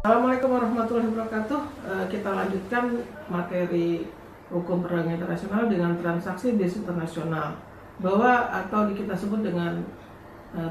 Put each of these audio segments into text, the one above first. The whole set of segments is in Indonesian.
Assalamualaikum warahmatullahi wabarakatuh. Kita lanjutkan materi hukum perdagangan internasional dengan transaksi bisnis internasional, bahwa atau kita sebut dengan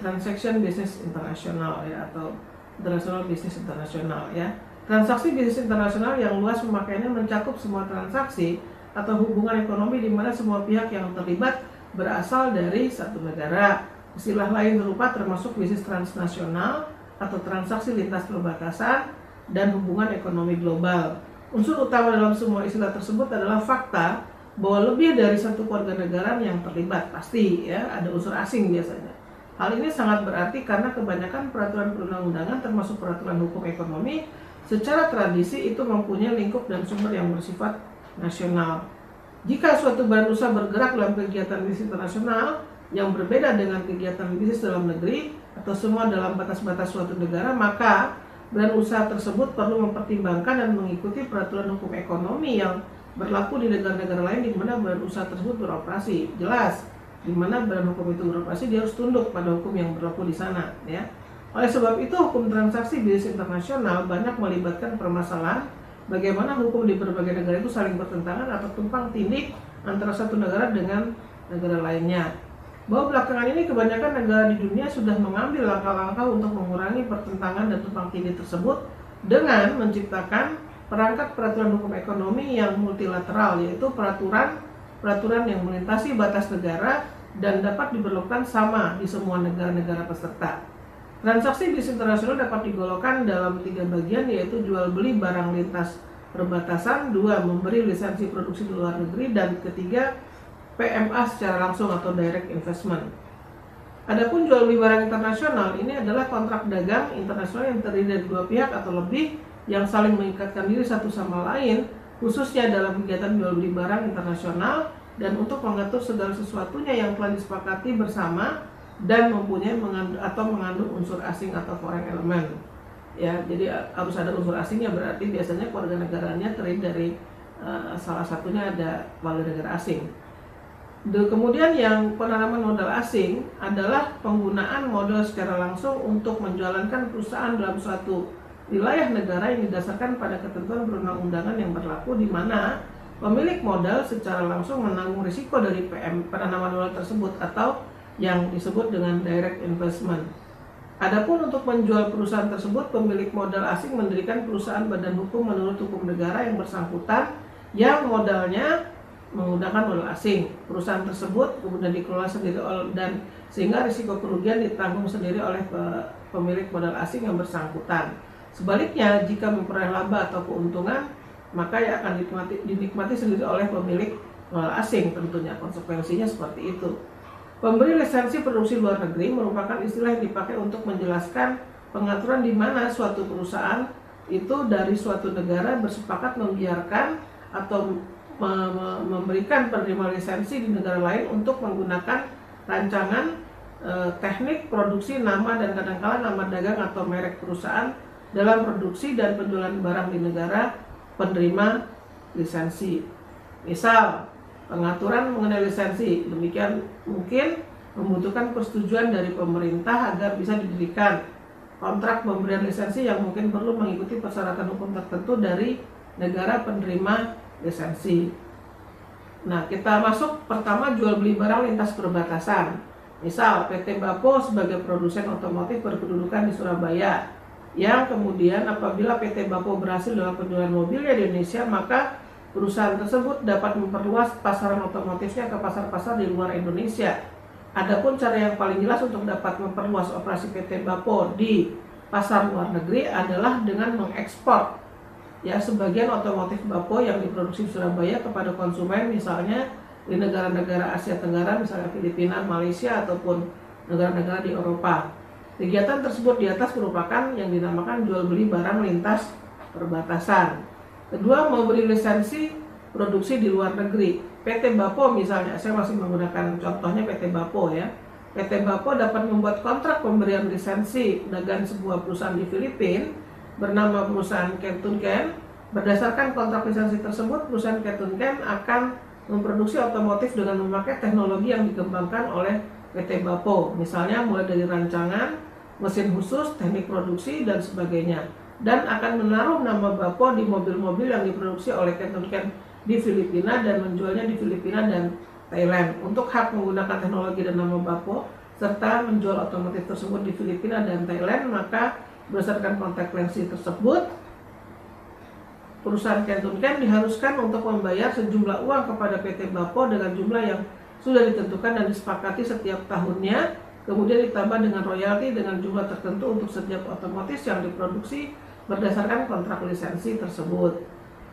transaction business internasional ya, atau international business internasional ya. Transaksi bisnis internasional yang luas pemakaiannya mencakup semua transaksi atau hubungan ekonomi di mana semua pihak yang terlibat berasal dari satu negara. Istilah lain berupa termasuk bisnis transnasional atau transaksi lintas perbatasan dan hubungan ekonomi global. Unsur utama dalam semua istilah tersebut adalah fakta bahwa lebih dari satu keluarga negara yang terlibat. Pasti ya, ada unsur asing biasanya. Hal ini sangat berarti karena kebanyakan peraturan perundang-undangan termasuk peraturan hukum ekonomi secara tradisi itu mempunyai lingkup dan sumber yang bersifat nasional. Jika suatu badan usaha bergerak dalam kegiatan bisnis internasional yang berbeda dengan kegiatan bisnis dalam negeri atau semua dalam batas-batas suatu negara, maka badan usaha tersebut perlu mempertimbangkan dan mengikuti peraturan hukum ekonomi yang berlaku di negara-negara lain di mana badan usaha tersebut beroperasi. Jelas, di mana badan hukum itu beroperasi, dia harus tunduk pada hukum yang berlaku di sana, ya. Oleh sebab itu, hukum transaksi bisnis internasional banyak melibatkan permasalahan bagaimana hukum di berbagai negara itu saling bertentangan atau tumpang tindih antara satu negara dengan negara lainnya. Bahwa belakangan ini kebanyakan negara di dunia sudah mengambil langkah-langkah untuk mengurangi pertentangan dan tumpang tindih tersebut dengan menciptakan perangkat peraturan hukum ekonomi yang multilateral, yaitu peraturan yang melintasi batas negara dan dapat diberlakukan sama di semua negara-negara peserta. Transaksi bisnis internasional dapat digolongkan dalam 3 bagian, yaitu jual beli barang lintas perbatasan, 2 memberi lisensi produksi di luar negeri, dan ketiga PMA secara langsung atau direct investment. Adapun jual beli barang internasional ini adalah kontrak dagang internasional yang terdiri dari 2 pihak atau lebih yang saling mengikatkan diri satu sama lain, khususnya dalam kegiatan jual beli barang internasional dan untuk mengatur segala sesuatunya yang telah disepakati bersama dan mempunyai mengandung unsur asing atau foreign element. Ya, jadi harus ada unsur asingnya, berarti biasanya keluarga negaranya terdiri dari salah satunya ada warga negara asing. Kemudian yang penanaman modal asing adalah penggunaan modal secara langsung untuk menjalankan perusahaan dalam suatu wilayah negara yang didasarkan pada ketentuan perundang-undangan yang berlaku, di mana pemilik modal secara langsung menanggung risiko dari penanaman modal tersebut atau yang disebut dengan direct investment. Adapun untuk menjual perusahaan tersebut, pemilik modal asing mendirikan perusahaan badan hukum menurut hukum negara yang bersangkutan yang modalnya menggunakan modal asing. Perusahaan tersebut kemudian dikelola sendiri dan sehingga risiko kerugian ditanggung sendiri oleh pemilik modal asing yang bersangkutan. Sebaliknya, jika memperoleh laba atau keuntungan, maka ya akan dinikmati sendiri oleh pemilik modal asing tentunya. Konsekuensinya seperti itu. Pemberi lisensi produksi luar negeri merupakan istilah yang dipakai untuk menjelaskan pengaturan di mana suatu perusahaan itu dari suatu negara bersepakat membiarkan atau memberikan penerima lisensi di negara lain untuk menggunakan rancangan, teknik, produksi, nama, dan kadangkala nama dagang atau merek perusahaan dalam produksi dan penjualan barang di negara penerima lisensi. Misal, pengaturan mengenai lisensi, demikian mungkin membutuhkan persetujuan dari pemerintah agar bisa didirikan kontrak pemberian lisensi yang mungkin perlu mengikuti persyaratan hukum tertentu dari negara penerima lisensi. Nah, kita masuk pertama jual beli barang lintas perbatasan. Misal PT Bapo sebagai produsen otomotif berkedudukan di Surabaya, yang kemudian apabila PT Bapo berhasil dalam penjualan mobilnya di Indonesia, maka perusahaan tersebut dapat memperluas pasaran otomotifnya ke pasar-pasar di luar Indonesia. Adapun cara yang paling jelas untuk dapat memperluas operasi PT Bapo di pasar luar negeri adalah dengan mengekspor ya sebagian otomotif Bapo yang diproduksi di Surabaya kepada konsumen, misalnya di negara-negara Asia Tenggara, misalnya Filipina, Malaysia, ataupun negara-negara di Eropa. Kegiatan tersebut di atas merupakan yang dinamakan jual beli barang lintas perbatasan. Kedua, memberi lisensi produksi di luar negeri. PT Bapo misalnya, saya masih menggunakan contohnya PT Bapo ya. PT Bapo dapat membuat kontrak pemberian lisensi dengan sebuah perusahaan di Filipina bernama perusahaan Ketunken. Berdasarkan kontrak lisensi tersebut, perusahaan Ketunken akan memproduksi otomotif dengan memakai teknologi yang dikembangkan oleh PT Bapo, misalnya mulai dari rancangan, mesin khusus, teknik produksi, dan sebagainya. dan akan menaruh nama Bapo di mobil-mobil yang diproduksi oleh Kenton Ken di Filipina dan menjualnya di Filipina dan Thailand. Untuk hak menggunakan teknologi dan nama Bapo serta menjual otomotif tersebut di Filipina dan Thailand, maka berdasarkan kontak lensi tersebut, perusahaan Kenton Ken diharuskan untuk membayar sejumlah uang kepada PT Bapo dengan jumlah yang sudah ditentukan dan disepakati setiap tahunnya, kemudian ditambah dengan royalti dengan jumlah tertentu untuk setiap otomotif yang diproduksi berdasarkan kontrak lisensi tersebut.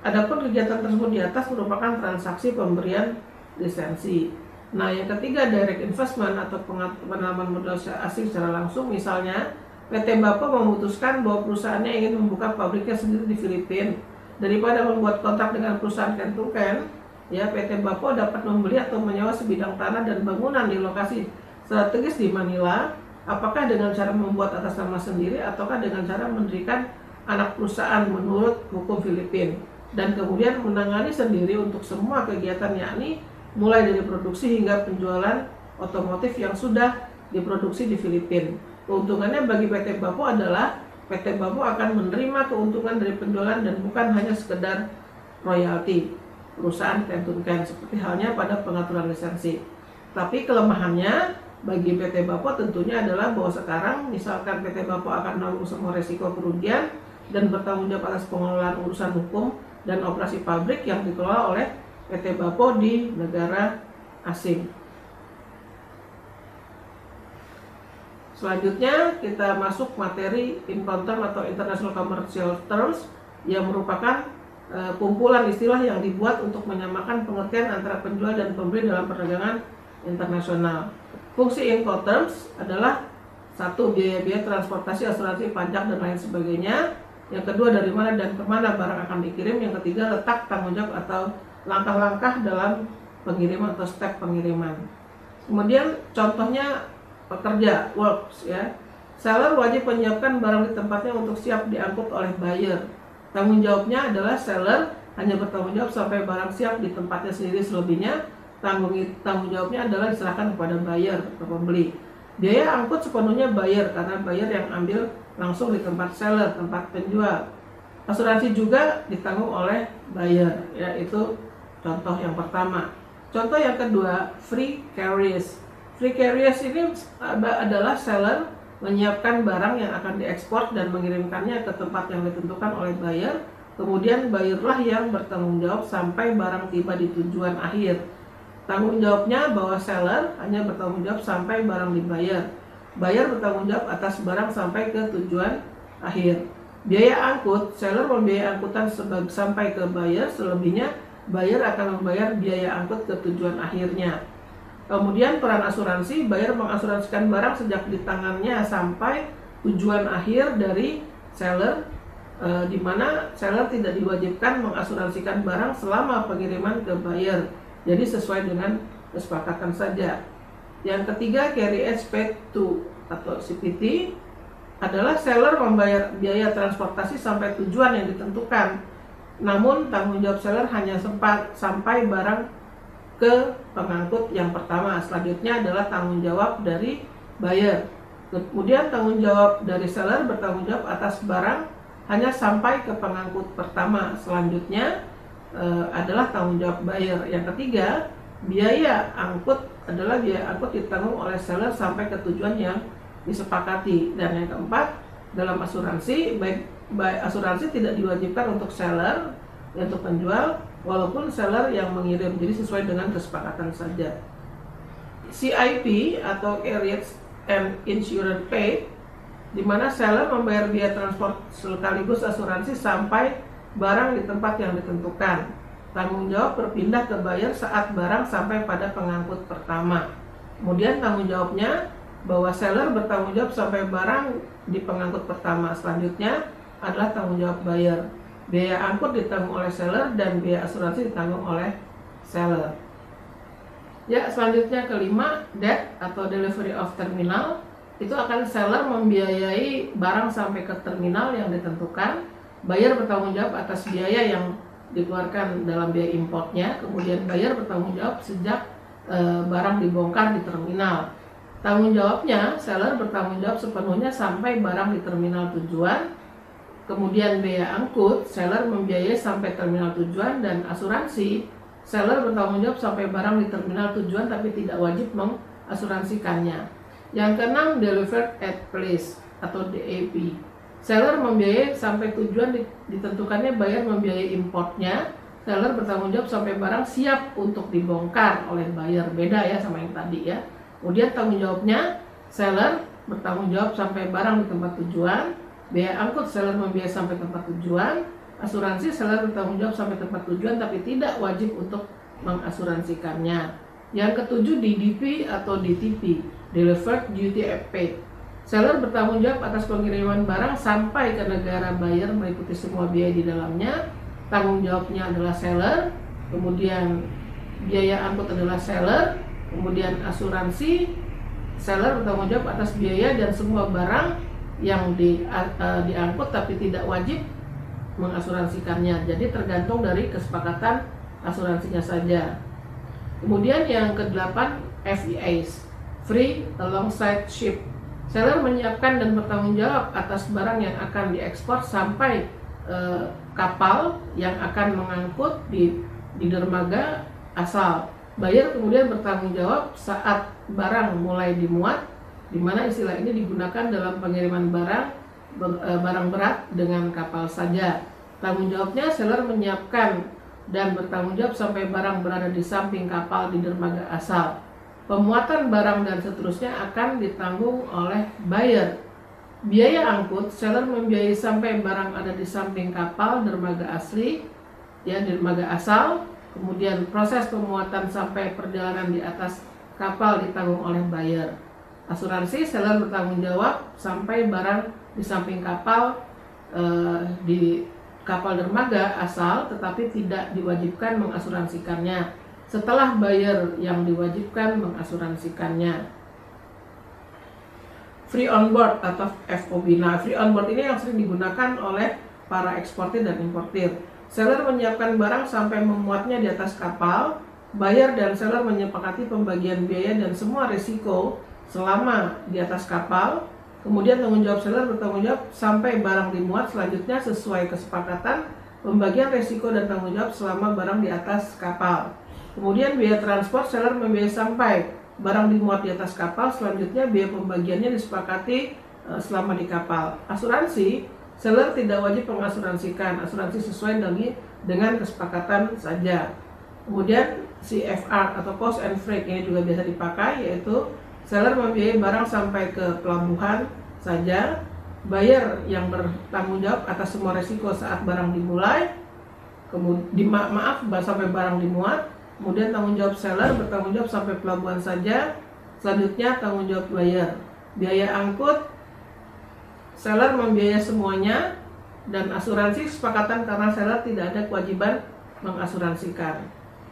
Adapun kegiatan tersebut di atas merupakan transaksi pemberian lisensi. Nah, yang ketiga, direct investment atau penanaman modal asing secara langsung. Misalnya, PT Bapo memutuskan bahwa perusahaannya ingin membuka pabriknya sendiri di Filipina. Daripada membuat kontrak dengan perusahaan Kenton Ken, ya, PT Bapo dapat membeli atau menyewa sebidang tanah dan bangunan di lokasi strategis di Manila, apakah dengan cara membuat atas nama sendiri ataukah dengan cara mendirikan anak perusahaan menurut hukum Filipina, dan kemudian menangani sendiri untuk semua kegiatan, yakni mulai dari produksi hingga penjualan otomotif yang sudah diproduksi di Filipina. Keuntungannya bagi PT Bapo adalah PT Bapo akan menerima keuntungan dari penjualan dan bukan hanya sekedar royalti perusahaan Kenton Ken seperti halnya pada pengaturan lisensi. Tapi kelemahannya bagi PT Bapo tentunya adalah bahwa sekarang misalkan PT Bapo akan menanggung semua resiko kerugian dan bertanggung jawab atas pengelolaan urusan hukum dan operasi pabrik yang dikelola oleh PT Bapo di negara asing. Selanjutnya kita masuk materi Incoterm atau International Commercial Terms, yang merupakan kumpulan istilah yang dibuat untuk menyamakan pengertian antara penjual dan pembeli dalam perdagangan internasional. Fungsi Incoterms adalah satu, biaya-biaya transportasi, asuransi, pajak, dan lain sebagainya. Yang kedua, dari mana dan kemana barang akan dikirim. Yang ketiga, letak, tanggung jawab atau langkah-langkah dalam pengiriman atau step pengiriman. Kemudian contohnya pekerja, works, ya. Seller wajib menyiapkan barang di tempatnya untuk siap diangkut oleh buyer. Tanggung jawabnya adalah seller hanya bertanggung jawab sampai barang siap di tempatnya sendiri, selebihnya tanggung jawabnya adalah diserahkan kepada buyer atau pembeli. Biaya angkut sepenuhnya buyer karena buyer yang ambil langsung di tempat seller, tempat penjual. Asuransi juga ditanggung oleh buyer, ya, itu contoh yang pertama. Contoh yang kedua, free carriers. Free carriers ini adalah seller menyiapkan barang yang akan diekspor dan mengirimkannya ke tempat yang ditentukan oleh buyer. Kemudian buyerlah yang bertanggung jawab sampai barang tiba di tujuan akhir. Tanggung jawabnya bahwa seller hanya bertanggung jawab sampai barang dibayar. Buyer bertanggung jawab atas barang sampai ke tujuan akhir. Biaya angkut, seller membiayai angkutan sampai ke buyer, selebihnya buyer akan membayar biaya angkut ke tujuan akhirnya. Kemudian peran asuransi, buyer mengasuransikan barang sejak di tangannya sampai tujuan akhir dari seller, di mana seller tidak diwajibkan mengasuransikan barang selama pengiriman ke buyer. Jadi sesuai dengan kesepakatan saja. Yang ketiga, carriage paid to atau CPT adalah seller membayar biaya transportasi sampai tujuan yang ditentukan. Namun tanggung jawab seller hanya sempat sampai barang ke pengangkut yang pertama. Selanjutnya adalah tanggung jawab dari buyer. Kemudian tanggung jawab dari seller bertanggung jawab atas barang hanya sampai ke pengangkut pertama. Selanjutnya adalah tanggung jawab buyer. Yang ketiga, biaya angkut adalah biaya angkut ditanggung oleh seller sampai ke tujuan yang disepakati. Dan yang keempat, dalam asuransi, asuransi tidak diwajibkan untuk seller, untuk penjual, walaupun seller yang mengirim, jadi sesuai dengan kesepakatan saja. CIP atau Carriage and Insurance Paid, di mana seller membayar biaya transport sekaligus asuransi sampai barang di tempat yang ditentukan. Tanggung jawab berpindah ke buyer saat barang sampai pada pengangkut pertama. Kemudian tanggung jawabnya bahwa seller bertanggung jawab sampai barang di pengangkut pertama. Selanjutnya adalah tanggung jawab buyer. Biaya angkut ditanggung oleh seller dan biaya asuransi ditanggung oleh seller. Ya, selanjutnya kelima, debt atau delivery of terminal. Itu akan seller membiayai barang sampai ke terminal yang ditentukan. Buyer bertanggung jawab atas biaya yang dikeluarkan dalam biaya importnya. Kemudian buyer bertanggung jawab sejak barang dibongkar di terminal. Tanggung jawabnya, seller bertanggung jawab sepenuhnya sampai barang di terminal tujuan. kemudian biaya angkut, seller membiayai sampai terminal tujuan, dan asuransi, seller bertanggung jawab sampai barang di terminal tujuan tapi tidak wajib mengasuransikannya. Yang keenam, delivered at place atau DAP. Seller membiayai sampai tujuan ditentukannya, buyer membiayai importnya, seller bertanggung jawab sampai barang siap untuk dibongkar oleh buyer. Beda ya sama yang tadi ya. Kemudian tanggung jawabnya, seller bertanggung jawab sampai barang di tempat tujuan, biaya angkut seller membiayai sampai tempat tujuan, asuransi seller bertanggung jawab sampai tempat tujuan tapi tidak wajib untuk mengasuransikannya. Yang ketujuh, DDP atau DTP, Delivered Duty Paid. Seller bertanggung jawab atas pengiriman barang sampai ke negara buyer meliputi semua biaya di dalamnya. Tanggung jawabnya adalah seller, kemudian biaya angkut adalah seller, kemudian asuransi, seller bertanggung jawab atas biaya dan semua barang yang diangkut tapi tidak wajib mengasuransikannya. Jadi tergantung dari kesepakatan asuransinya saja. Kemudian yang kedelapan, FEAs, Free Alongside Ship. Seller menyiapkan dan bertanggung jawab atas barang yang akan diekspor sampai kapal yang akan mengangkut di dermaga asal. Buyer kemudian bertanggung jawab saat barang mulai dimuat, di mana istilah ini digunakan dalam pengiriman barang berat dengan kapal saja. Tanggung jawabnya, seller menyiapkan dan bertanggung jawab sampai barang berada di samping kapal di dermaga asal. Pemuatan barang dan seterusnya akan ditanggung oleh buyer. Biaya angkut, seller membiayai sampai barang ada di samping kapal dermaga asli, ya dermaga asal. Kemudian proses pemuatan sampai perjalanan di atas kapal ditanggung oleh buyer. Asuransi, seller bertanggung jawab sampai barang di samping kapal di kapal dermaga asal, tetapi tidak diwajibkan mengasuransikannya setelah buyer yang diwajibkan mengasuransikannya. Free on board atau FOB. Nah, free on board ini yang sering digunakan oleh para eksportir dan importir. Seller menyiapkan barang sampai memuatnya di atas kapal. Buyer dan seller menyepakati pembagian biaya dan semua risiko selama di atas kapal. Kemudian tanggung jawab seller bertanggung jawab sampai barang dimuat. Selanjutnya sesuai kesepakatan pembagian risiko dan tanggung jawab selama barang di atas kapal. Kemudian biaya transport, seller membiayai sampai barang dimuat di atas kapal. Selanjutnya biaya pembagiannya disepakati selama di kapal. Asuransi, seller tidak wajib mengasuransikan. Asuransi sesuai dengan kesepakatan saja. Kemudian CFR atau cost and freight ini juga biasa dipakai, yaitu seller membiayai barang sampai ke pelabuhan saja. Buyer yang bertanggung jawab atas semua risiko saat barang dimulai, sampai barang dimuat. Kemudian tanggung jawab seller bertanggung jawab sampai pelabuhan saja. Selanjutnya tanggung jawab buyer. Biaya angkut, seller membiayai semuanya, dan asuransi kesepakatan karena seller tidak ada kewajiban mengasuransikan.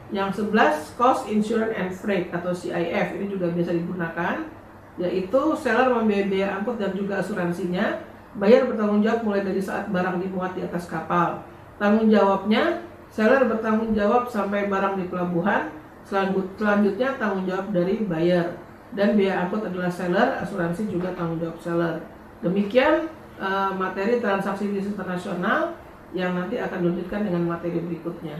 Yang 11, Cost Insurance and Freight atau CIF, ini juga biasa digunakan, yaitu seller membiayai biaya angkut dan juga asuransinya. Buyer bertanggung jawab mulai dari saat barang dimuat di atas kapal. Tanggung jawabnya, seller bertanggung jawab sampai barang di pelabuhan. Selanjutnya tanggung jawab dari buyer. Dan biaya angkut adalah seller, asuransi juga tanggung jawab seller. Demikian materi transaksi bisnis internasional yang nanti akan dilanjutkan dengan materi berikutnya.